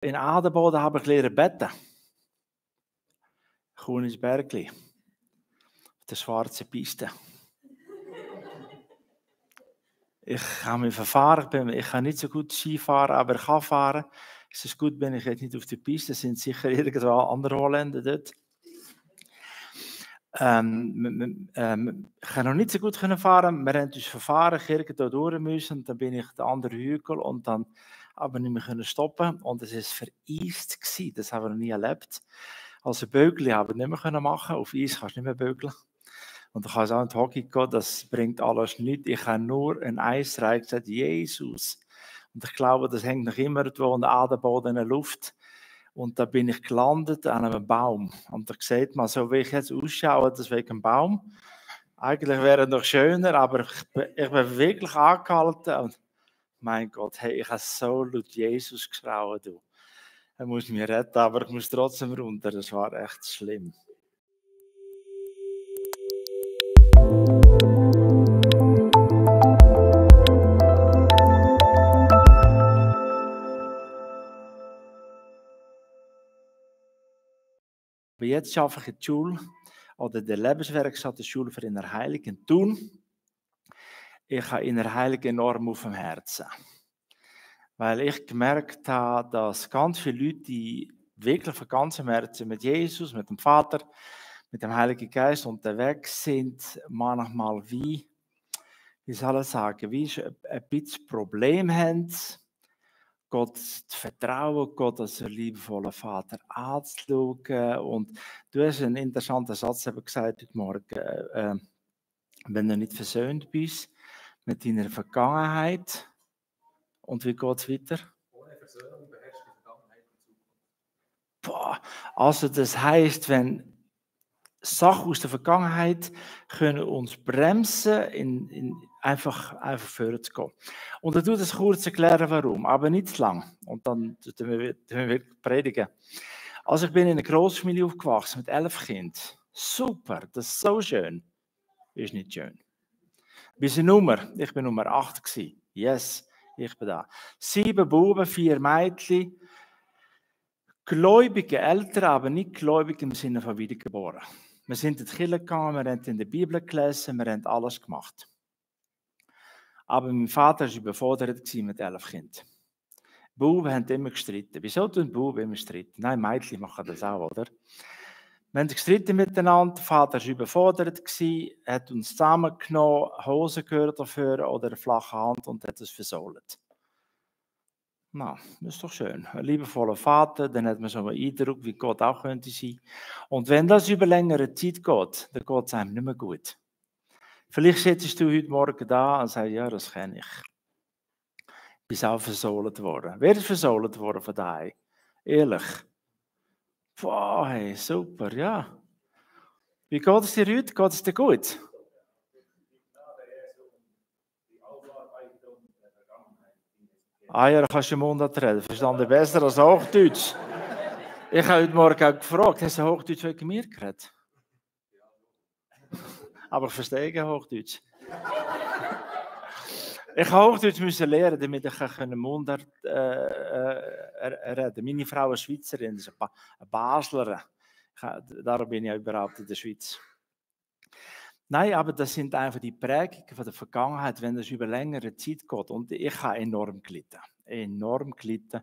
In Adelboden habe ich gelernt beten. Kuhnis Bergli. Auf der schwarzen Piste. Ich habe mich verfahren. Ich kann nicht so gut Ski fahren, aber ich kann fahren. Es ist gut, wenn ich jetzt nicht auf der Piste. Es sind sicher irgendwo andere Holländer dort. Ich kann noch nicht so gut fahren. Wir haben uns verfahren, irgendwo durch müssen. Und dann bin ich den anderen Hügel und dann aber nicht mehr stoppen. Und es war vereist gewesen. Das haben wir noch nie erlebt. Also Bögli haben wir nicht mehr machen. Auf Eis kannst du nicht mehr bögeln. Und ich kann auch in die Hockey gehen, das bringt alles nichts. Ich habe nur ein Eisreich gesagt, Jesus. Und ich glaube, das hängt noch immer irgendwo an der Adelboden in der Luft. Und da bin ich gelandet an einem Baum. Und da sieht man, so wie ich jetzt ausschaue, das wegen dem Baum. Eigentlich wäre es noch schöner, aber ich bin wirklich angehalten. Und mein Gott, hey, ich habe so laut Jesus geschrauen. Du. Er muss mich retten, aber ich muss trotzdem runter. Das war echt schlimm. Aber jetzt arbeite ich in der Schule oder der Lebenswerkstatt der Schule für Innerheilig in Thun. Ich habe Innerheilig enorm auf dem Herzen. Weil ich gemerkt habe, dass ganz viele Leute, die wirklich von ganzem Herzen mit Jesus, mit dem Vater, mit dem Heiligen Geist unterwegs sind, manchmal wie soll ich sagen, wie ein bisschen Problem haben, Gott zu vertrauen, Gott als ein liebevoller Vater anzuschauen. Und du hast einen interessanten Satz gesagt heute Morgen, wenn du nicht versöhnt bist mit deiner Vergangenheit, und wie geht es weiter? Ohne Versöhnung beherrscht die Vergangenheit und Zukunft. Boah, also das heisst, wenn Sachen aus der Vergangenheit können uns bremsen, einfach vorwärts zu gehen. Und dann tue ich das kurz erklären, warum, aber nicht zu lang. Und dann wir predigen. Also ich bin in einer Grossfamilie aufgewachsen mit 11 Kindern. Super, das ist so schön. Ist nicht schön. Ich bin Nummer 8 gewesen. Yes, ich bin da. 7 Buben, 4 Mädchen. Gläubige Eltern, aber nicht gläubig im Sinne von wiedergeboren. Wir sind in die Kirche gegangen, wir haben in der Bibel gelesen, wir haben alles gemacht. Aber mein Vater war überfordert mit 11 Kindern. Buben haben immer gestritten. Wieso tun Buben immer streiten? Nein, Mädchen machen das auch, oder? Wir haben gestritten miteinander, der Vater war überfordert, hat uns zusammengenommen, Hosen gehört dafür oder eine flache Hand und hat es versohlt. Na, das ist doch schön. Ein liebevoller Vater, dann hat man so einen Eindruck, wie Gott auch könnte sein. Und wenn das über längere Zeit geht, dann geht es einem nicht mehr gut. Vielleicht sitzt du heute Morgen da und sagst, ja, das kenne ich. Bist auch versohlt worden. Wer ist versohlt worden von daheim? Ehrlich. Boah, hey, super, ja. Wie geht es dir heute? Geht es dir gut? Ah ja, da kannst du im Mund reden. Verstanden besser als Hochdeutsch. Ich habe heute Morgen auch gefragt, hast du Hochdeutsch wegen mir geredet? Aber ich verstehe kein Hochdeutsch. Ich musste Hochdeutsch lernen, damit ich Mundart reden. Meine Frau ist Schweizerin, ist eine Baslerin. Darum bin ich überhaupt in der Schweiz. Nein, aber das sind einfach die Prägungen von der Vergangenheit, wenn es über längere Zeit geht. Und ich habe enorm gelitten. Enorm gelitten.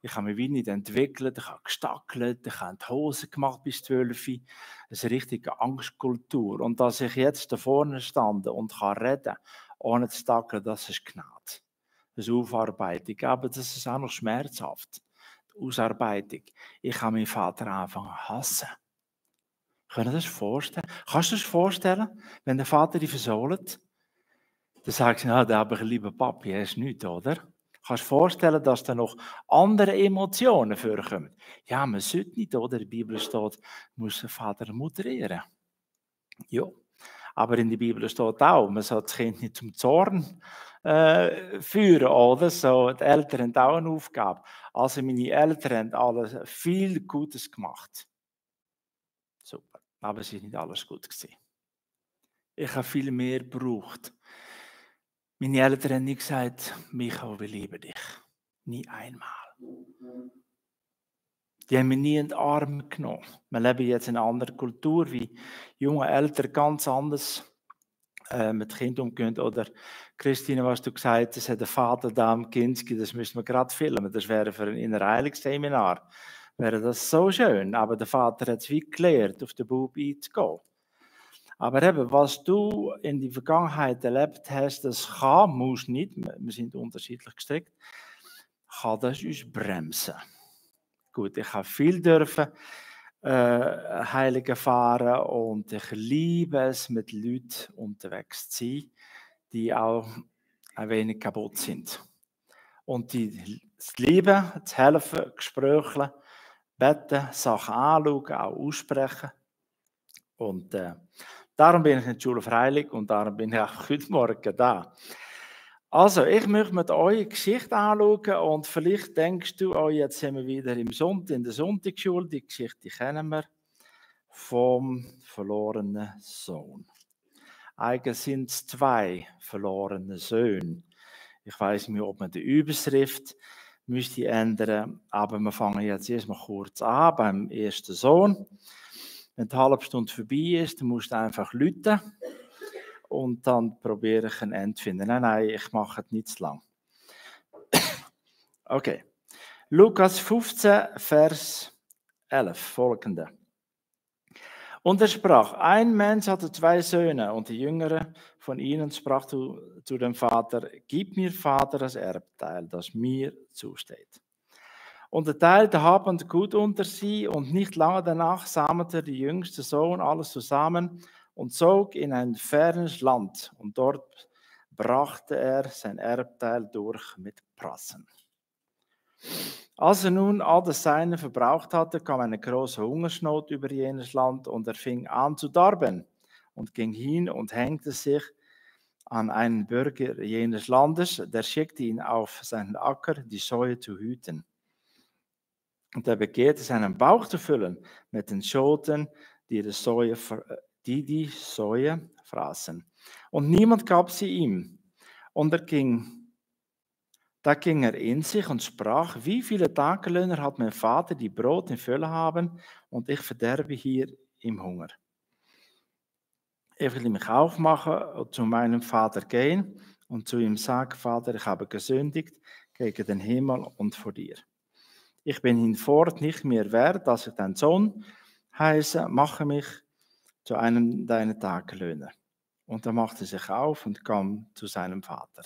Ich habe mich wie nicht entwickelt, ich habe gestackelt, ich habe die Hose gemacht bis 12. Das ist eine richtige Angstkultur. Und dass ich jetzt da vorne stand und kann reden, ohne zu stackeln, das ist Gnade. Das ist Aufarbeitung. Aber das ist auch noch schmerzhaft. Die Ausarbeitung. Ich habe meinen Vater angefangen zu hassen. Können Sie das vorstellen? Kannst du dir das vorstellen, wenn der Vater dich versohlt? Dann sagst du, ja, da habe ich einen lieben Papi, er ist nichts, oder? Kannst du dir vorstellen, dass da noch andere Emotionen vorkommen? Ja, man sollte nicht, oder? In der Bibel steht, muss der Vater und Mutter ehren. Ja, aber in der Bibel steht auch, man soll das Kind nicht zum Zorn führen, oder? So, die Eltern haben auch eine Aufgabe. Also meine Eltern haben alles viel Gutes gemacht. Super, aber es war nicht alles gut gewesen. Ich habe viel mehr gebraucht. Meine Eltern haben nie gesagt, Michael, wir lieben dich. Nie einmal. Die haben mich nie in die Arme genommen. Wir leben jetzt in einer anderen Kultur, wie junge Eltern ganz anders mit Kindern umgehen. Oder Christine, was du gesagt hast, hat der Vater da am Kinski, das müssen wir gerade filmen. Das wäre für ein Innerheilungsseminar. Wäre das so schön. Aber der Vater hat es wie gelehrt, auf den Bub einzugehen. Aber eben, was du in der Vergangenheit erlebt hast, das kann, muss nicht, wir sind unterschiedlich gestrickt, kann das uns bremsen. Gut, ich habe viel dürfen Heilige fahren und ich liebe es, mit Leuten unterwegs zu sein, die auch ein wenig kaputt sind. Und die das Lieben, zu helfen, Gespräche, beten, Sachen anschauen, auch aussprechen. Und darum bin ich in der Schule Freilich und darum bin ich auch heute Morgen da. Also, ich möchte mit euch eine Geschichte anschauen und vielleicht denkst du, oh, jetzt sind wir wieder in der Sonntagsschule, die Geschichte kennen wir, vom verlorenen Sohn. Eigentlich sind es 2 verlorene Söhne. Ich weiß nicht, ob man die Überschrift müsste ändern, aber wir fangen jetzt erstmal kurz an beim ersten Sohn. Wenn die halbe Stunde vorbei ist, dann musst du einfach rufen und dann probiere ich ein Ende zu finden. Nein, ich mache es nicht zu lang. Okay. Lukas 15, Vers 11, folgende. Und er sprach, ein Mensch hatte 2 Söhne, und der Jüngere von ihnen sprach zu dem Vater, gib mir, Vater, das Erbteil, das mir zusteht. Und er teilte Hab und Gut unter sie, und nicht lange danach sammelte der jüngste Sohn alles zusammen und zog in ein fernes Land, und dort brachte er sein Erbteil durch mit Prassen. Als er nun all das Seine verbraucht hatte, kam eine große Hungersnot über jenes Land, und er fing an zu darben und ging hin und hängte sich an einen Bürger jenes Landes, der schickte ihn auf seinen Acker, die Säue zu hüten. Und er begehrte seinen Bauch zu füllen mit den Schoten, die die Säue fraßen. Und niemand gab sie ihm. Und da ging er in sich und sprach, wie viele Tagelöhner hat mein Vater, die Brot in Fülle haben, und ich verderbe hier im Hunger. Ich will mich aufmachen und zu meinem Vater gehen und zu ihm sagen, Vater, ich habe gesündigt gegen den Himmel und vor dir. Ich bin hinfort nicht mehr wert, dass ich dein Sohn heiße, mache mich zu einem deiner Tagelöhner. Und er machte sich auf und kam zu seinem Vater.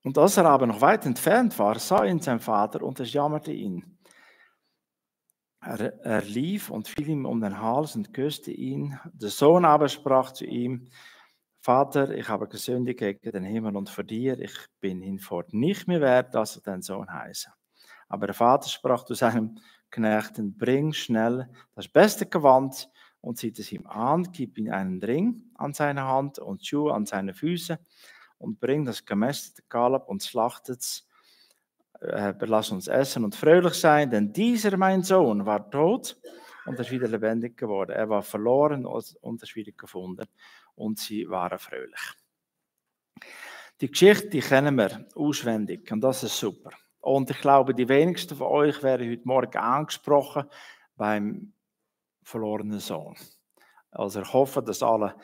Und als er aber noch weit entfernt war, sah ihn sein Vater und es jammerte ihn. Er lief und fiel ihm um den Hals und küsste ihn. Der Sohn aber sprach zu ihm, Vater, ich habe gesündigt gegen den Himmel und vor dir. Ich bin hinfort nicht mehr wert, dass ich dein Sohn heiße. Aber der Vater sprach zu seinem Knechten, bring schnell das beste Gewand und zieht es ihm an, gib ihm einen Ring an seine Hand und Schuhe an seine Füße und bring das gemästete Kalb und schlachtet es. Lass uns essen und fröhlich sein, denn dieser, mein Sohn, war tot und ist wieder lebendig geworden. Er war verloren und ist wieder gefunden und sie waren fröhlich. Die Geschichte, die kennen wir auswendig und das ist super. Und ich glaube, die wenigsten von euch werden heute Morgen angesprochen beim verlorenen Sohn. Also ich hoffe, dass alle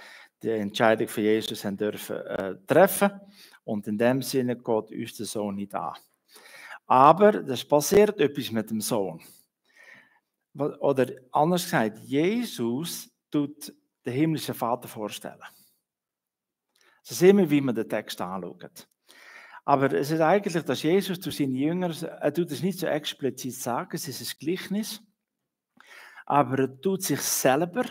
die Entscheidung für Jesus haben dürfen treffen und in dem Sinne geht uns der Sohn nicht an. Aber das passiert etwas mit dem Sohn. Oder anders gesagt, Jesus tut den himmlischen Vater vorstellen. So sehen wir, wie man den Text anschaut. Aber es ist eigentlich, dass Jesus zu seinen Jüngern, er tut es nicht so explizit sagen, es ist ein Gleichnis, aber er tut sich selber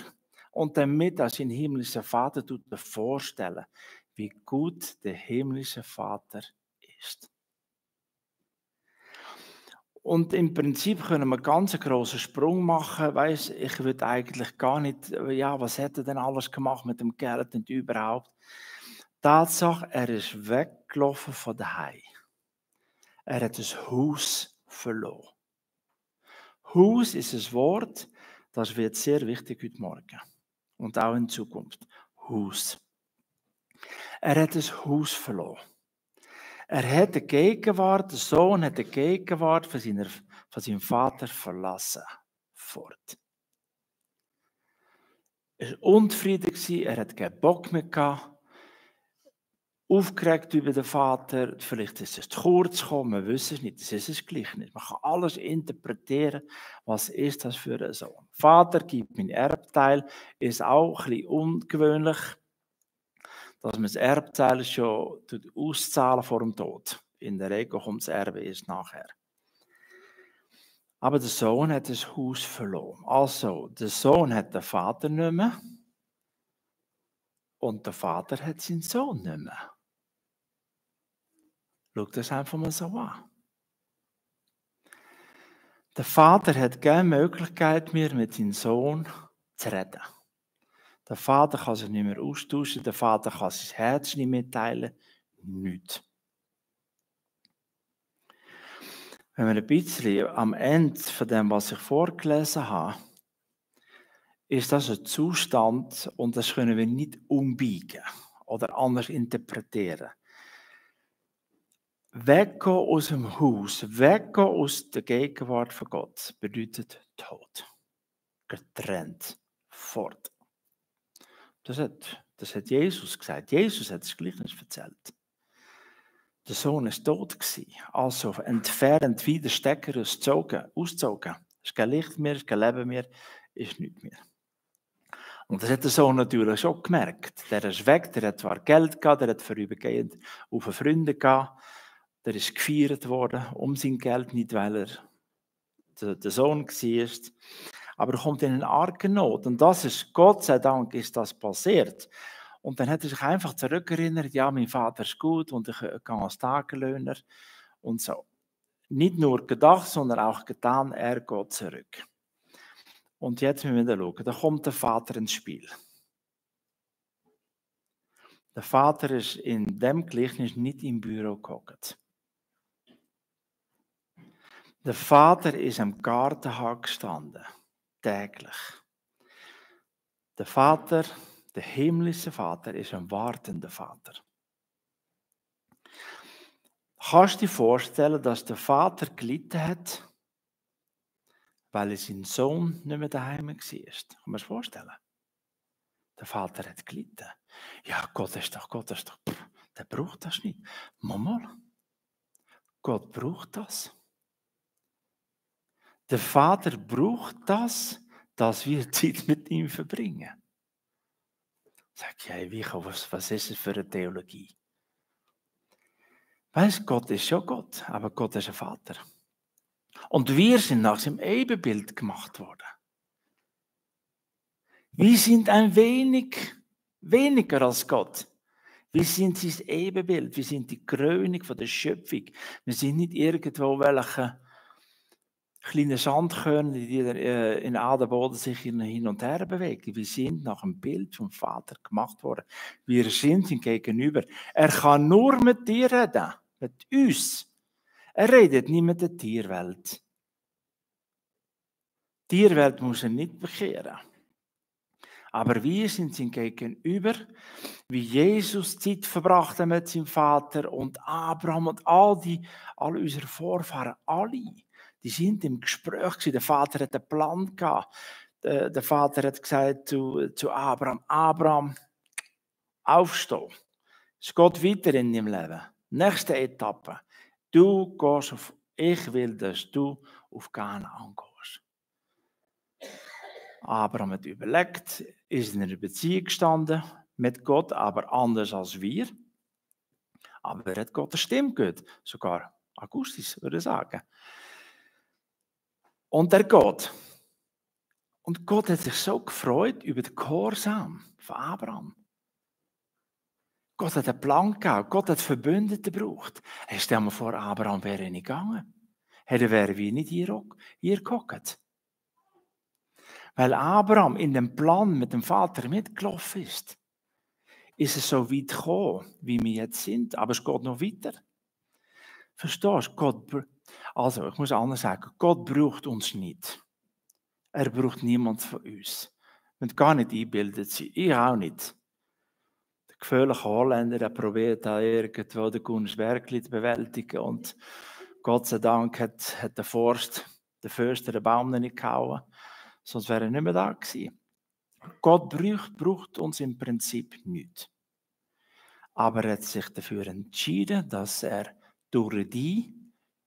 und damit als sein himmlischer Vater tut er vorstellen, wie gut der himmlische Vater ist. Und im Prinzip können wir ganz einen grossen Sprung machen. Weißt, ich würde eigentlich gar nicht, ja, was hätte er denn alles gemacht mit dem Geld und überhaupt? Tatsache, er ist weggelaufen von daheim. Er hat das Haus verloren. Haus ist ein Wort, das wird sehr wichtig heute Morgen und auch in Zukunft. Haus. Er hat das Haus verloren. Er hat die Gegenwart, der Sohn hat die Gegenwart von seinem Vater verlassen. Fort. Er war unzufrieden, er hat keinen Bock mehr gehabt. Aufgeregt über den Vater, vielleicht ist es zu kurz gekommen, wir wissen es nicht, das ist ein Gleichnis. Man kann alles interpretieren, was ist das für ein Sohn. Vater gibt mein Erbteil, ist auch ein bisschen ungewöhnlich, dass man das Erbteil schon auszahlen vor dem Tod. In der Regel kommt das Erbe erst nachher. Aber der Sohn hat das Haus verloren. Also, der Sohn hat den Vater nicht mehr und der Vater hat seinen Sohn nicht mehr. Schau das einfach mal so an. Der Vater hat keine Möglichkeit mehr, mit seinem Sohn zu reden. Der Vater kann sich nicht mehr austauschen, der Vater kann sein Herz nicht mitteilen. Nichts. Wenn wir ein bisschen am Ende von dem, was ich vorgelesen habe, ist das ein Zustand und das können wir nicht umbiegen oder anders interpretieren. Weggehen aus dem Haus, weggehen aus der Gegenwart von Gott, bedeutet Tod. Getrennt, fort. Das hat Jesus gesagt. Jesus hat das Gleichnis erzählt. Der Sohn ist tot gewesen, also entfernt wie der Stecker ausgezogen. Es ist kein Licht mehr, es ist kein Leben mehr, ist nichts mehr. Und das hat der Sohn natürlich schon gemerkt. Der ist weg, der hat zwar Geld gehabt, der hat vorübergehend auf Freunde gehabt, der ist gefeiert worden um sein Geld, nicht weil er der Sohn war. Aber er kommt in eine arge Not. Und das ist, Gott sei Dank, ist das passiert. Und dann hat er sich einfach zurückerinnert, ja, mein Vater ist gut und ich gehe als Tagelöhner und so. Nicht nur gedacht, sondern auch getan, er geht zurück. Und jetzt müssen wir schauen, da kommt der Vater ins Spiel. Der Vater ist in dem Gleichnis nicht im Büro gehockt. Der Vater ist am Gartenhag gestanden, täglich. Der Vater, der himmlische Vater, ist ein wartender Vater. Kannst du dir vorstellen, dass der Vater gelitten hat, weil sein Sohn nicht mehr daheim war? Kann man sich vorstellen? Der Vater hat gelitten. Ja, Gott ist doch, der braucht das nicht. Mama, Gott braucht das. Der Vater braucht das, dass wir Zeit mit ihm verbringen. Sag ich, hey, was ist es für eine Theologie? Weißt, Gott ist schon Gott, aber Gott ist ein Vater. Und wir sind nach seinem Ebenbild gemacht worden. Wir sind ein wenig weniger als Gott. Wir sind sein Ebenbild, wir sind die Krönung von der Schöpfung. Wir sind nicht irgendwo welche kleine Sandkörner, die in Adelboden sich hin und her bewegen. Wir sind nach dem Bild vom Vater gemacht worden. Wir sind ihm gegenüber. Er kann nur mit dir reden, mit uns. Er redet nicht mit der Tierwelt. Die Tierwelt muss er nicht bekehren. Aber wir sind ihm gegenüber, wie Jesus Zeit verbrachte mit seinem Vater und Abraham und all unsere Vorfahren, alle. Die sind im Gespräch gewesen. Der Vater hat einen Plan gehabt. Der Vater hat gesagt zu Abraham, Abraham, aufstehen. Es geht weiter in deinem Leben. Nächste Etappe. Ich will, dass du auf Kanaan gehst. Abraham hat überlegt, ist in einer Beziehung gestanden mit Gott, aber anders als wir. Aber er hat Gott eine Stimme gehört. Sogar Augustus würde ich sagen. Und er geht. Und Gott hat sich so gefreut über den Gehorsam von Abraham. Gott hat einen Plan gehabt, Gott hat Verbündete gebraucht. Stell dir vor, Abraham wäre nicht gegangen. Er wäre wie nicht hier gehockt. Weil Abraham in dem Plan mit dem Vater mitgelaufen ist es so weit gekommen, wie wir jetzt sind. Aber es geht noch weiter. Verstehst du? Also, ich muss anders sagen, Gott braucht uns nicht. Er braucht niemand von uns. Wir müssen gar nicht eingebildet sein. Ich auch nicht. gefährliche Holländer, der probiert da irgendwo den Gunnersbergli zu bewältigen und Gott sei Dank hat der Förster den Baum nicht gehauen, sonst wäre er nicht mehr da gewesen. Gott braucht uns im Prinzip nichts. Aber er hat sich dafür entschieden, dass er durch die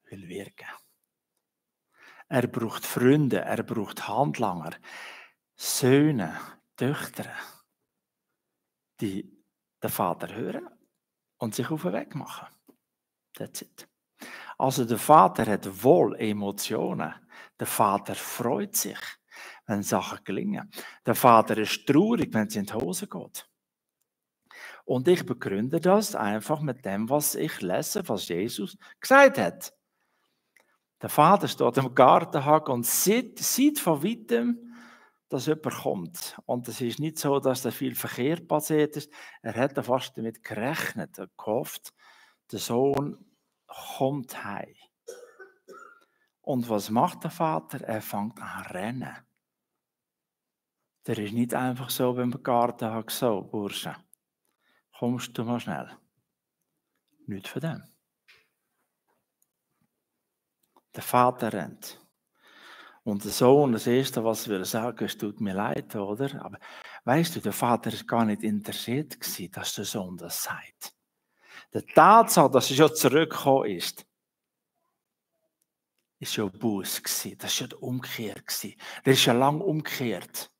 will wirken. Er braucht Freunde, er braucht Handlanger, Söhne, Töchter, die den Vater hören und sich auf den Weg machen. That's it. Also der Vater hat wohl Emotionen. Der Vater freut sich, wenn Sachen gelingen. Der Vater ist traurig, wenn es in die Hose geht. Und ich begründe das einfach mit dem, was ich lese, was Jesus gesagt hat. Der Vater steht im Gartenhag und sieht von weitem, dass jemand kommt. Und es ist nicht so, dass da viel Verkehr passiert ist. Er hat fast damit gerechnet, er gehofft, der Sohn kommt heim. Und was macht der Vater? Er fängt an zu rennen. Der ist nicht einfach so beim Gartenhag so, Bursche. Kommst du mal schnell. Nicht von dem. Der Vater rennt. Und der Sohn, das Erste, was er sagen, es tut mir leid, oder? Aber weißt du, der Vater ist gar nicht interessiert gewesen, dass der Sohn das sagt. Die Tatsache, dass er schon zurückgekommen ist schon Buß gewesen. Das ist schon die Umkehr gewesen. Der ist schon lange umgekehrt.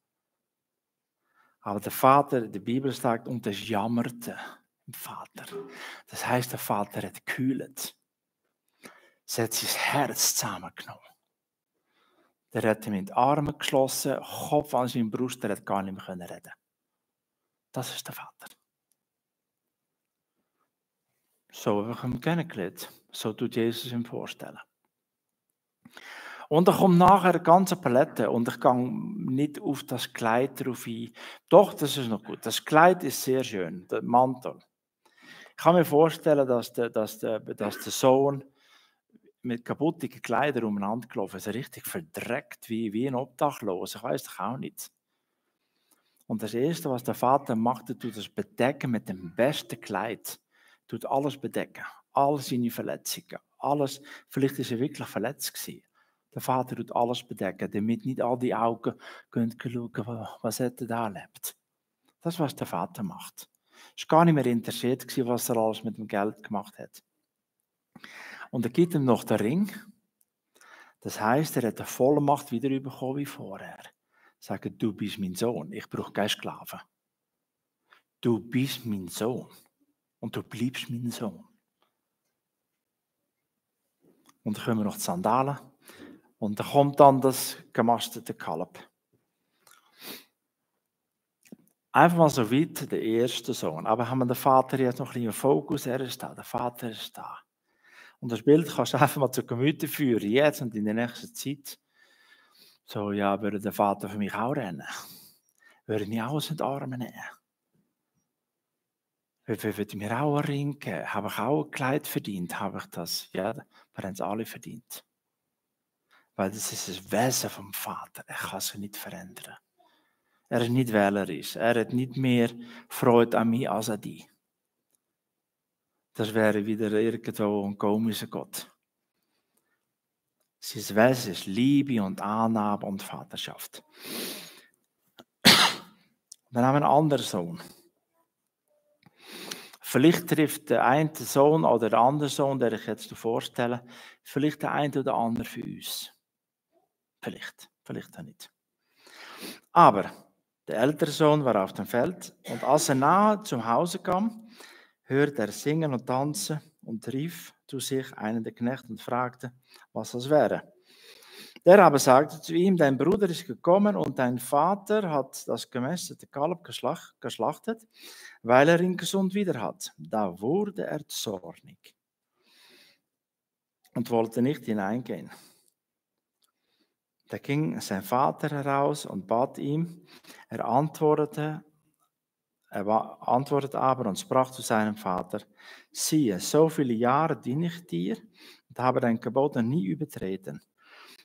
Aber der Vater, in der Bibel sagt, und das jammerte im Vater. Das heißt, der Vater hat gekühlt. Er hat sein Herz zusammengenommen. Der hat ihm in die Arme geschlossen, Kopf an seine Brust, der hat gar nicht mehr reden. Das ist der Vater. So habe ich ihn kennengelernt. So tut Jesus ihm vorstellen. Und da kommt nachher eine ganze Palette und ich gehe nicht auf das Kleid drauf ein. Doch, das ist noch gut. Das Kleid ist sehr schön, der Mantel. Ich kann mir vorstellen, dass der Sohn mit kaputten Kleidern umeinander gelaufen ist, richtig verdreckt wie ein Obdachloser. Ich weiß doch auch nicht. Und das Erste, was der Vater macht, er tut das bedecken mit dem besten Kleid. Er tut alles bedecken, all seine Verletzungen, alles. Vielleicht ist er wirklich verletzt gewesen. Der Vater tut alles bedecken, damit nicht all die Augen schauen können, was er da erlebt. Das ist, was der Vater macht. Er war gar nicht mehr interessiert, was er alles mit dem Geld gemacht hat. Und er gibt ihm noch den Ring. Das heisst, er hat eine Vollmacht wieder bekommen wie vorher. Sagen, du bist mein Sohn, ich brauche keine Sklaven. Du bist mein Sohn und du bleibst mein Sohn. Und dann kommen wir noch die Sandalen. Und dann kommt dann das gemastete Kalb. Einfach mal so weit der erste Sohn. Aber haben wir den Vater jetzt noch ein bisschen im Fokus? Er ist da, der Vater ist da. Und das Bild kannst du einfach mal zu Gemüte führen, jetzt und in der nächsten Zeit. So, ja, würde der Vater für mich auch rennen? Würde mich auch aus den Armen nehmen? Würde mir auch einen Ring geben? Habe ich auch ein Kleid verdient? Habe ich das? Ja, wir haben es alle verdient. Weil das ist das Wesen vom Vater. Er kann sich nicht verändern. Er ist nicht wählerisch. Er hat nicht mehr Freude an mir als an dich. Das wäre wieder irgendwo ein komischer Gott. Sein Wesen ist Liebe und Annahme und Vaterschaft. Dann haben wir einen anderen Sohn. Vielleicht trifft der eine Sohn oder der andere Sohn, der ich jetzt vorstelle, vielleicht der eine oder andere für uns. Vielleicht auch nicht. Aber der ältere Sohn war auf dem Feld und als er nahe zum Hause kam, hörte er singen und tanzen und rief zu sich einen der Knechte und fragte, was das wäre. Der aber sagte zu ihm, dein Bruder ist gekommen und dein Vater hat das gemästete Kalb geschlachtet, weil er ihn gesund wieder hat. Da wurde er zornig und wollte nicht hineingehen. Da ging sein Vater heraus und bat ihm. Er antwortete aber und sprach zu seinem Vater, siehe, so viele Jahre diene ich dir und habe dein Gebot nie übertreten.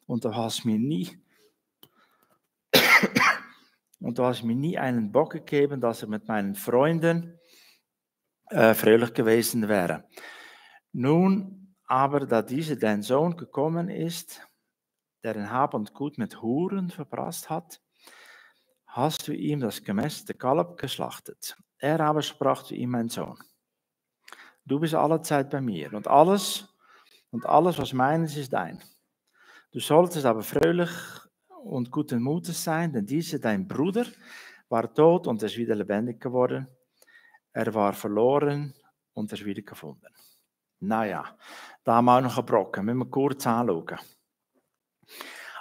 Und du hast mir nie einen Bock gegeben, dass ich mit meinen Freunden fröhlich gewesen wäre. Nun aber, da dieser dein Sohn gekommen ist, der ein Hab und Gut mit Huren verprasst hat, hast du ihm das gemästete Kalb geschlachtet. Er aber sprach zu ihm, mein Sohn, du bist allezeit bei mir und alles, was meines, ist dein. Du solltest aber fröhlich und guten Mutes sein, denn dieser, dein Bruder, war tot und ist wieder lebendig geworden. Er war verloren und ist wieder gefunden. Naja, da haben wir auch noch einen Brocken. Müssen wir kurz anschauen.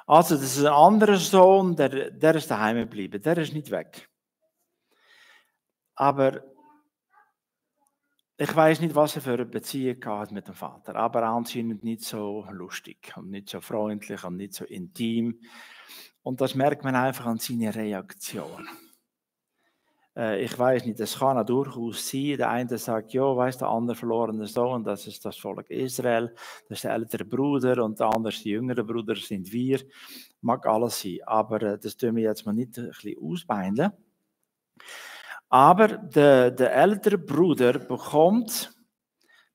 Also, das ist ein anderer Sohn, der ist daheim geblieben. Der ist nicht weg. Aber ich weiß nicht, was er für eine Beziehung hat mit dem Vater. Aber anscheinend nicht so lustig und nicht so freundlich und nicht so intim. Und das merkt man einfach an seiner Reaktion. Ich weiß nicht, es kann auch durchaus sein, der eine sagt, ja, weißt du, der andere verlorene Sohn, das ist das Volk Israel, das ist der ältere Bruder und der andere ist der jüngere Bruder, sind wir. Mag alles sein, aber das tun wir jetzt mal nicht ein bisschen ausbeindeln. Aber der ältere Bruder bekommt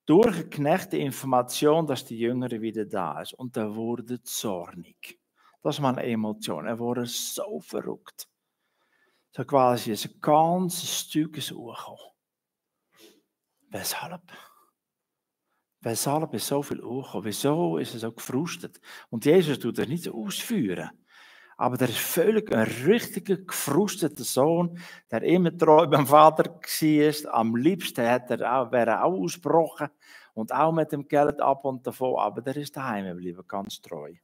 durch einen Knecht die Information, dass die Jüngere wieder da ist und er wurde zornig. Das ist meine Emotion, er wurde so verrückt. So quasi ein ganzes Stück hochgekommen. Weshalb? Weshalb ist so viel hochgekommen? Wieso ist er so gefrustet? Und Jesus tut das nicht so ausführen. Aber der ist völlig ein richtiger, gefrusteter Sohn, der immer treu beim Vater war. Am liebsten wäre er auch ausgebrochen und auch mit dem Geld ab und davon. Aber der ist daheim geblieben, ganz treu.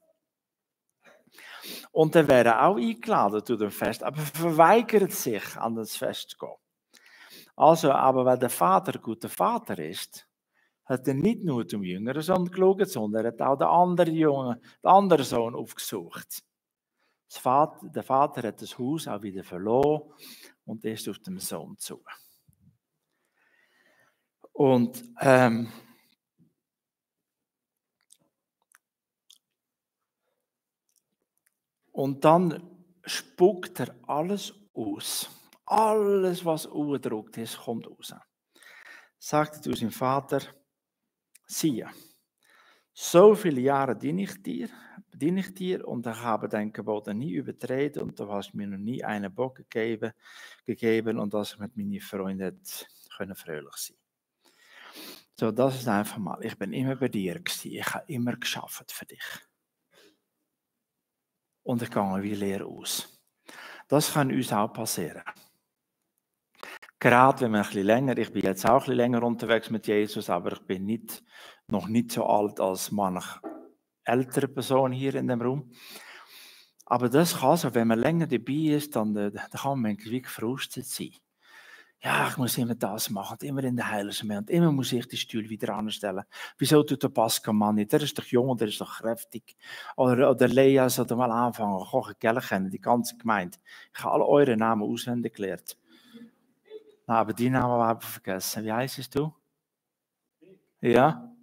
Und er wäre auch eingeladen zu dem Fest, aber verweigert sich, an das Fest zu gehen. Also, aber weil der Vater ein guter Vater ist, hat er nicht nur zum jüngeren Sohn geschaut, sondern er hat auch den anderen Sohn aufgesucht. Der Vater hat das Haus auch wieder verloren und ist auf den Sohn zu. Und dann spuckt er alles aus. Alles, was ausgedruckt ist, kommt raus. Sagte zu seinem Vater, siehe, so viele Jahre diene ich dir und ich habe dein Gebot nie übertreten und du hast mir noch nie einen Bock gegeben und dass ich mit meinen Freunden fröhlich sein. So, das ist einfach mal, ich bin immer bei dir gewesen, ich habe immer geschafft für dich. Und ich gehe wie leer aus. Das kann uns auch passieren. Gerade wenn wir ein bisschen länger, ich bin jetzt auch ein bisschen länger unterwegs mit Jesus, aber ich bin noch nicht so alt als manche ältere Person hier in dem Raum. Aber das kann so, wenn man länger dabei ist, dann kann man wie gefrustet sein. Ja, ich muss immer das machen, immer in der Heiligen und immer muss ich die Stuhl wieder anstellen. Wieso tut der Pascal Mann nicht? Der ist doch jung, der ist doch kräftig. Oder Lea sollte mal anfangen, kochen, Geld kennen, die ganze Gemeinde. Ich habe alle eure Namen auswendig gelernt. Na, aber die Namen habe ich vergessen. Wie heißt du? Ja?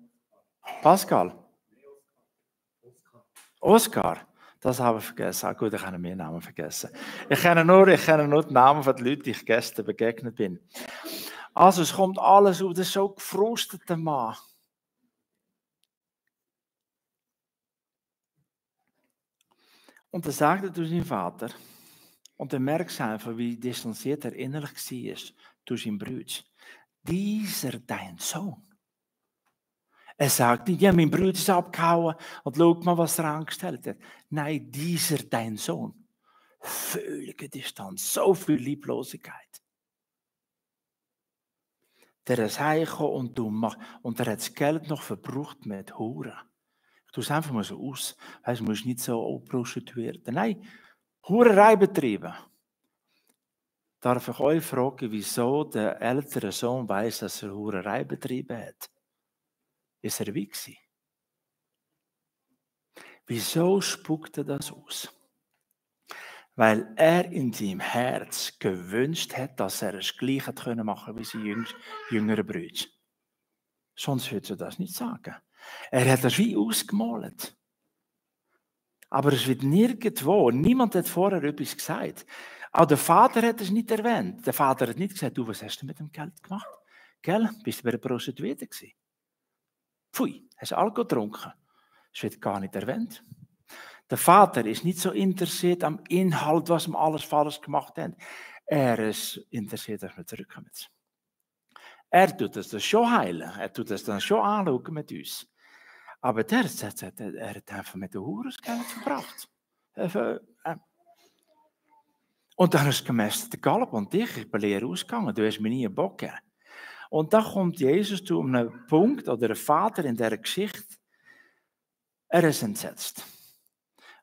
Pascal? Oskar? Das habe ich vergessen. Ah, gut, ich habe mehr Namen vergessen. Ich kenne nur die Namen von den Leuten, die ich gestern begegnet bin. Also, es kommt alles auf, das ist so ein gefrusteter Mann. Und dann sagt er zu seinem Vater, und er merkt einfach, wie distanziert er innerlich war zu seinem Bruder. Dieser dein Sohn. Er sagt nicht, ja, mein Bruder ist abgehauen und schau mal, was er angestellt hat. Nein, dieser dein Sohn. Völlige Distanz, so viel Lieblosigkeit. Der ist heimgekommen und er hat das Geld noch verbraucht mit Huren. Ich tue es einfach mal so aus. Weißt, du musst nicht so prostituiert werden. Nein, Hurerei betrieben. Darf ich euch fragen, wieso der ältere Sohn weiß, dass er Hurerei betrieben hat? Ist er wie gewesen? Wieso spuckt er das aus? Weil er in seinem Herz gewünscht hat, dass er es gleich machen konnte wie sein jüngerer Bruder. Sonst würde er das nicht sagen. Er hat das wie ausgemalt. Aber es wird nirgendwo, niemand hat vorher etwas gesagt. Auch der Vater hat es nicht erwähnt. Der Vater hat nicht gesagt, du, was hast du mit dem Geld gemacht? Gell? Bist du bei der Prostituierte gewesen? Pfui, hast du Alkohol getrunken? Das wird gar nicht erwähnt. Der Vater ist nicht so interessiert am Inhalt, was wir alles falsch gemacht haben. Er ist interessiert, dass wir zurückkommen. Er tut das schon heilen. Er tut das dann schon anschauen mit uns. Aber er hat einfach mit der Hure das Geld verbracht. Und dann ist es gemessen, der Gallup und ich bin leer ausgegangen. Du hast mir nie einen Bock gegeben. Und dann kommt Jesus zu einem Punkt, oder ein Vater in dieser Geschichte, er ist entsetzt.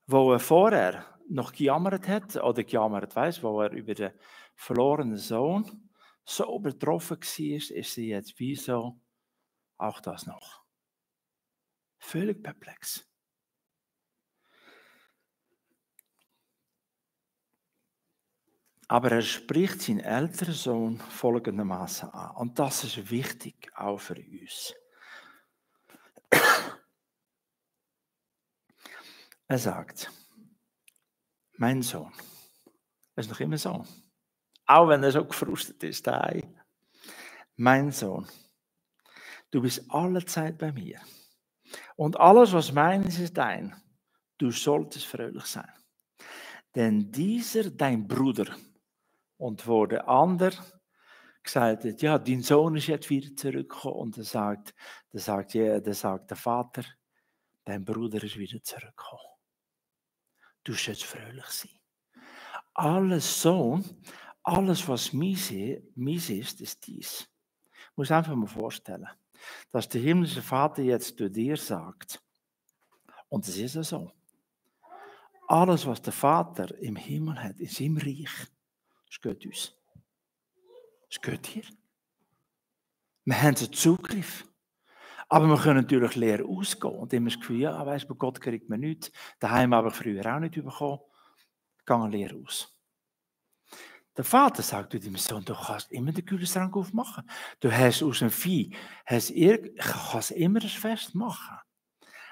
Wo er vorher noch gejammert hat, oder gejammert weiss, wo er über den verlorenen Sohn so betroffen war, ist sie jetzt wie so, auch das noch. Völlig perplex. Aber er spricht seinen älteren Sohn folgendermaßen an. Und das ist wichtig, auch für uns. Er sagt, mein Sohn, er ist noch immer so, auch wenn er so gefrustet ist, daheim. Mein Sohn, du bist alle Zeit bei mir. Und alles, was mein ist, ist dein. Du solltest fröhlich sein. Denn dieser, dein Bruder, und wo der andere gesagt hat, ja, dein Sohn ist jetzt wieder zurückgekommen, und er sagt der Vater, dein Bruder ist wieder zurückgekommen. Du sollst fröhlich sein. Alles Sohn, alles, was mies ist, ist dies. Ich muss einfach mal vorstellen, dass der himmlische Vater jetzt zu dir sagt, und es ist ja so, alles, was der Vater im Himmel hat, in seinem Reich, das gehört uns. Das gehört dir. Wir haben den Zugriff. Aber wir können natürlich leer ausgehen und immer das Gefühl, ja, weißt du, bei Gott kriegt man nichts. Daheim habe ich früher auch nicht bekommen. Gehen leer aus. Der Vater sagt zu deinem Sohn, du kannst immer den Kühlschrank aufmachen. Du hast aus dem Vieh, kannst immer ein Fest machen.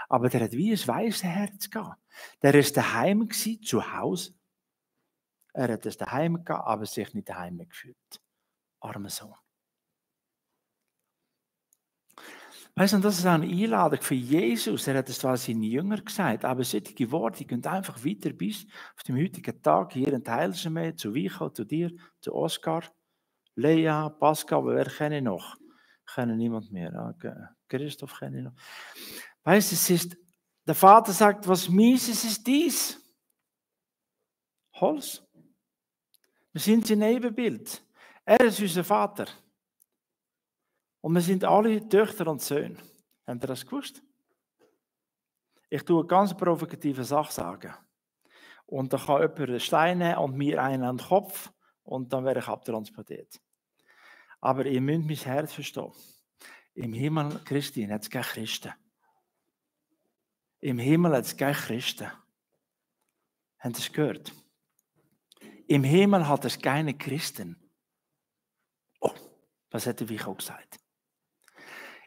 Aber der hat wie ein weißes Herz gehabt. Der ist daheim gewesen, zu Hause. Er hat es daheim gehabt, aber sich nicht daheim gefühlt. Armer Sohn. Weißt du, das ist eine Einladung für Jesus. Er hat es zwar seinen Jüngern gesagt, aber solche Worte gehen einfach weiter bis auf den heutigen Tag. Hier in Teilseme, zu Vico, zu dir, zu Oskar, Lea, Pascal, wer kenne ich noch? Ich kenne niemand mehr. Christoph kenne ich noch. Weißt du, der Vater sagt, was mies ist, ist dies. Holz. Wir sind sein Ebenbild. Er ist unser Vater. Und wir sind alle Töchter und Söhne. Habt ihr das gewusst? Ich tue eine ganz provokative Sache sagen. Und da kann jemand einen Stein nehmen und mir einen an den Kopf und dann werde ich abtransportiert. Aber ihr müsst mein Herz verstehen. Im Himmel, Christine, hat es keine Christen. Im Himmel hat es keine Christen. Habt ihr es gehört? Im Himmel hat es keine Christen. Oh, das hätte ich auch gesagt.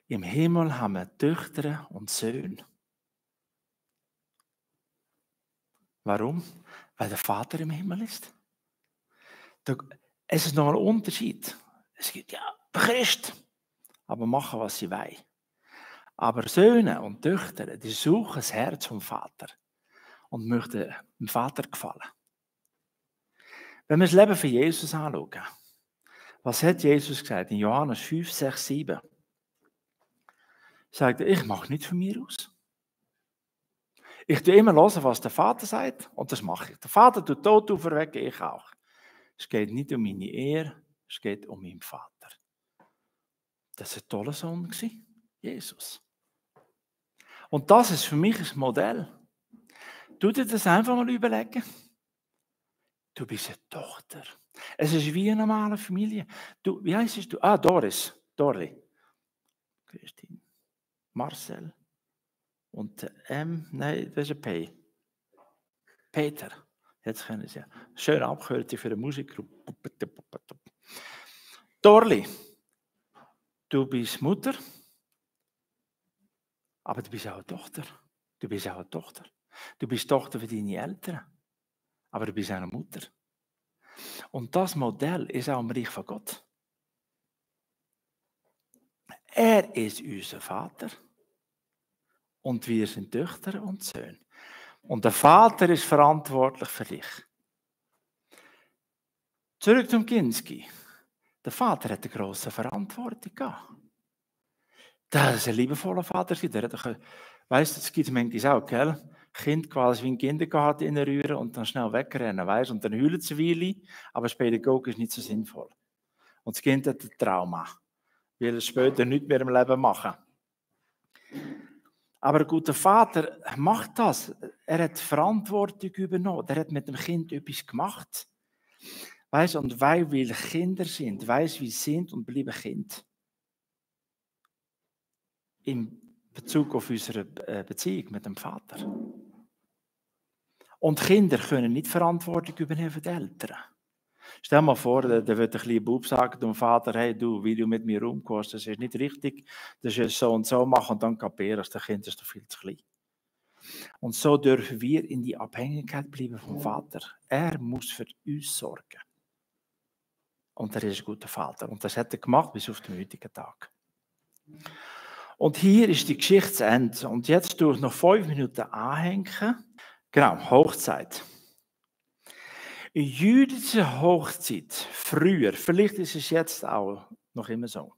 Im Himmel haben wir Töchter und Söhne. Warum? Weil der Vater im Himmel ist. Es ist noch ein Unterschied. Es gibt ja Christen, aber machen, was sie wollen. Aber Söhne und Töchter, die suchen das Herz vom Vater und möchten dem Vater gefallen. Wenn wir das Leben von Jesus anschauen, was hat Jesus gesagt in Johannes 5, 6, 7? Sagt er, ich mache nicht von mir aus. Ich tue immer hören, was der Vater sagt, und das mache ich. Der Vater tut tot auferwecken, ich auch. Es geht nicht um meine Ehre, es geht um meinen Vater. Das war ein toller Sohn, Jesus. Und das ist für mich ein Modell. Tu dir das einfach mal überlegen. Du bist eine Tochter. Es ist wie eine normale Familie. Du, wie heißt du? Doris. Dorli. Christine. Marcel. Und nein, das ist ein P. Peter. Jetzt können Sie ja. Schön Abkürzung für eine Musikgruppe. Dorli. Du bist Mutter. Aber du bist auch eine Tochter. Du bist auch eine Tochter. Du bist Tochter für deine Eltern. Aber du bist auch eine Mutter. Und das Modell ist auch im Reich von Gott. Er ist unser Vater. Und wir sind Töchter und Söhne. Und der Vater ist verantwortlich für dich. Zurück zum Kinski. Der Vater hat eine grosse Verantwortung gehabt. Das ist ein liebevoller Vater. Weißt du, das gibt es manchmal auch, gell? Kind quasi wie ein Kindergarten reinrühren und dann schnell wegrennen, weißt? Und dann heulen sie eine Weile, aber später gehen ist nicht so sinnvoll. Und das Kind hat ein Trauma, will es später nichts mehr im Leben machen. Aber ein guter Vater macht das. Er hat Verantwortung übernommen. Er hat mit dem Kind etwas gemacht. Weißt, und weil wir Kinder sind, weißt, wir sind und bleiben Kind. In Bezug auf unsere Beziehung mit dem Vater. Und Kinder können nicht Verantwortung übernehmen für die Eltern. Stell dir mal vor, da wird ein kleiner Bub sagen dem Vater, hey du, wie du mit mir umgehst, das ist nicht richtig, das ist so und so machen und dann kapierst, das Kind ist doch viel zu klein. Und so dürfen wir in die Abhängigkeit bleiben vom Vater. Er muss für uns sorgen. Und er ist ein guter Vater. Und das hat er gemacht bis auf den heutigen Tag. Und hier ist die Geschichte zu Ende. Und jetzt durch noch 5 Minuten anhängen. Genau, Hochzeit. In jüdischer Hochzeit, früher, vielleicht ist es jetzt auch noch immer so.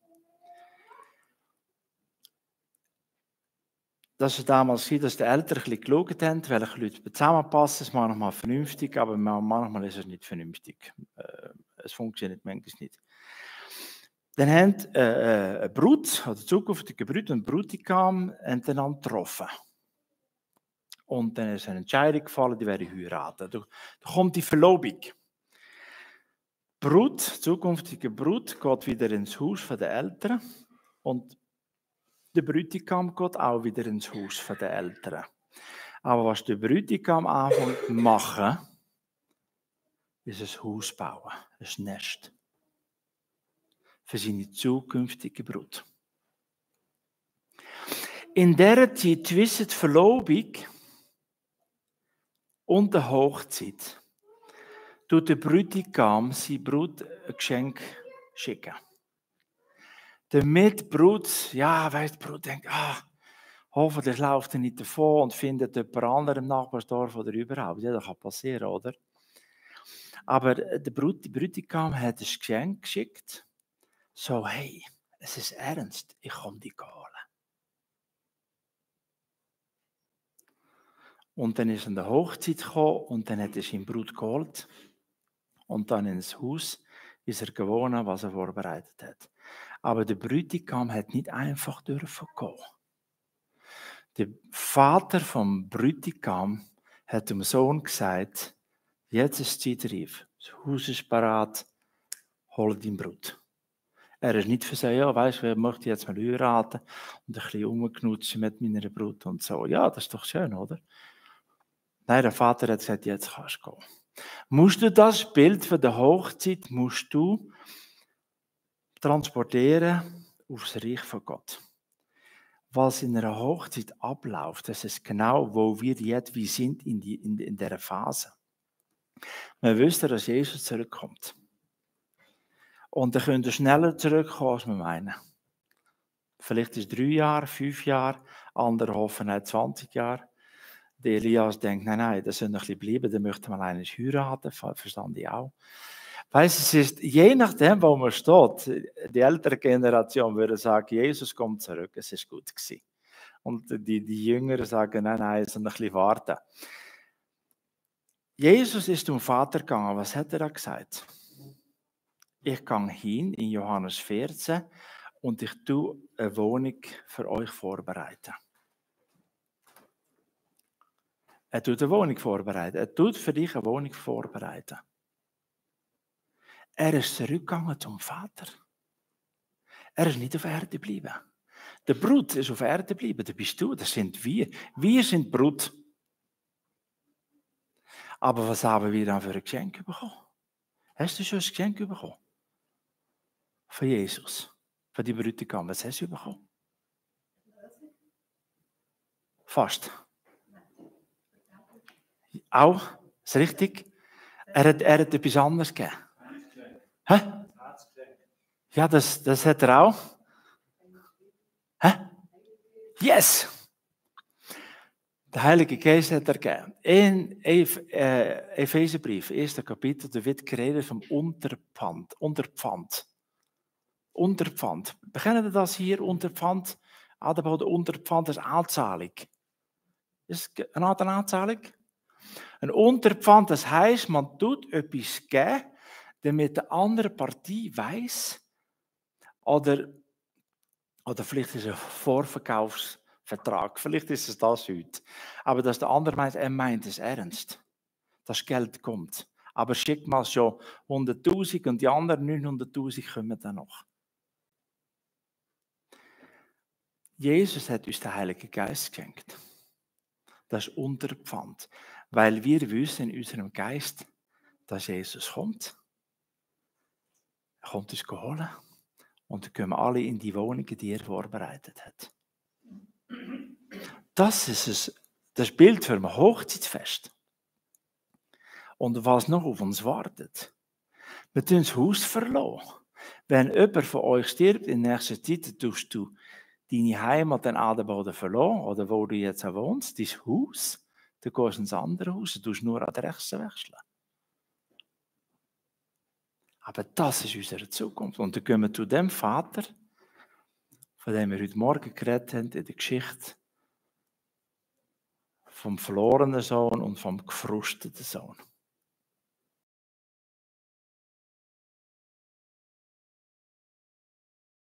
Das war damals so, dass die Eltern ein bisschen geschaut haben, welche Leute zusammenpassen. Es ist manchmal vernünftig, aber manchmal ist es nicht vernünftig. Es funktioniert manchmal nicht. Dann haben eine Brut, oder zukünftige Brut und Bräutigam einander getroffen. Und dann ist eine Entscheidung gefallen, die werden heiraten. Da kommt die Verlobung. Brut, zukünftige Brut, geht wieder ins Haus der Eltern und der Bräutigam geht auch wieder ins Haus der Eltern. Aber was der Bräutigam anfängt zu machen, ist ein Haus bauen, ein Nest. Für seine zukünftige Brut. In dieser Zeit zwischen der Verlobung und der Hochzeit tut der Bräutigam seine Brut ein Geschenk schicken. Damit die Brut, ja, weißt, die Brut denkt, hoffentlich läuft er nicht davon und findet jemand anderen im Nachbarsdorf oder überhaupt. Ja, das kann passieren, oder? Aber der Bräutigam hat ein Geschenk geschickt. So, hey, es ist ernst, ich komme dich holen. Und dann ist er an der Hochzeit gekommen und dann hat er seine Brut geholt. Und dann ins Haus ist er gewohnt, was er vorbereitet hat. Aber der Bräutigam hat nicht einfach dürfen gehen. Der Vater vom Bräutigam hat dem Sohn gesagt, jetzt ist die Zeit reif, das Haus ist bereit, hol deine Brut. Er ist nicht für sich, ja, weißt du, wer möchte jetzt mal heiraten und ein bisschen rumknutschen mit meiner Brut und so. Ja, das ist doch schön, oder? Nein, der Vater hat gesagt, jetzt kannst du gehen. Musst du das Bild von der Hochzeit musst du transportieren aufs Reich von Gott. Was in einer Hochzeit abläuft, das ist genau, wo wir jetzt wie sind in dieser Phase. Wir wissen, dass Jesus zurückkommt. Und dann könnt ihr schneller zurückkommen, als wir meinen. Vielleicht ist es 3 Jahre, 5 Jahre, andere hoffen 20 Jahre. Der Elias denkt, nein, das soll noch ein bisschen bleiben, dann möchte man eigentlich heiraten, verstand ich auch. Weißt du, es ist, je nachdem, wo man steht, die ältere Generation würde sagen, Jesus kommt zurück, es ist gut gewesen. Und die Jüngeren sagen, nein, es soll noch ein bisschen warten. Jesus ist zum Vater gegangen, was hat er da gesagt? Ich gehe hin in Johannes 14 und ich tue eine Wohnung für euch vorbereiten. Er tut eine Wohnung vorbereiten. Er tut für dich eine Wohnung vorbereiten. Er ist zurückgegangen zum Vater. Er ist nicht auf Erde geblieben. Der Brut ist auf Erde geblieben. Das bist du, das sind wir. Wir sind Brut. Aber was haben wir dann für ein Geschenk bekommen? Hast du schon ein Geschenk bekommen? Von Jesus. Von die Bräutigam. Was hast du bekommen? Fast. Auch? Ist richtig? Er hat etwas anderes gegeben. Hä? Ja, das hat er auch. Hä? Yes! Der Heilige Geist hat er gegeben. In Epheserbrief, 1. Kapitel, da wird geredet vom Unterpfand. Unterpfand. Bekennen wir das hier? Unterpfand? Adelboden, Unterpfand ist Anzahlung. Ist es eine Art Anzahlung? Ein Unterpfand, das heisst, man tut etwas geben, damit die andere Partie weiss, oder vielleicht ist es ein Vorverkaufsvertrag, vielleicht ist es das heute. Aber dass der andere meint, er meint es ernst. Das Geld kommt. Aber schickt mal schon 100.000 und die anderen 900.000 kommen dann noch. Jesus hat uns den Heiligen Geist geschenkt. Das ist Unterpfand. Weil wir wissen in unserem Geist, dass Jesus kommt. Er kommt uns holen. Und dann gehen wir alle in die Wohnungen, die er vorbereitet hat. Das ist das Bild für ein Hochzeitsfest. Und was noch auf uns wartet. Wir tun das Haus verlassen. Wenn jemand von euch stirbt, in nächster Zeit tust du deine Heimat in Adelboden verlassen, oder wo du jetzt auch wohnst, dein Haus, dann gehst du ins andere Haus, du tust nur Adresse wechseln. Aber das ist unsere Zukunft. Und dann gehen wir zu dem Vater, von dem wir heute Morgen geredet haben, in der Geschichte vom verlorenen Sohn und vom gefrusteten Sohn.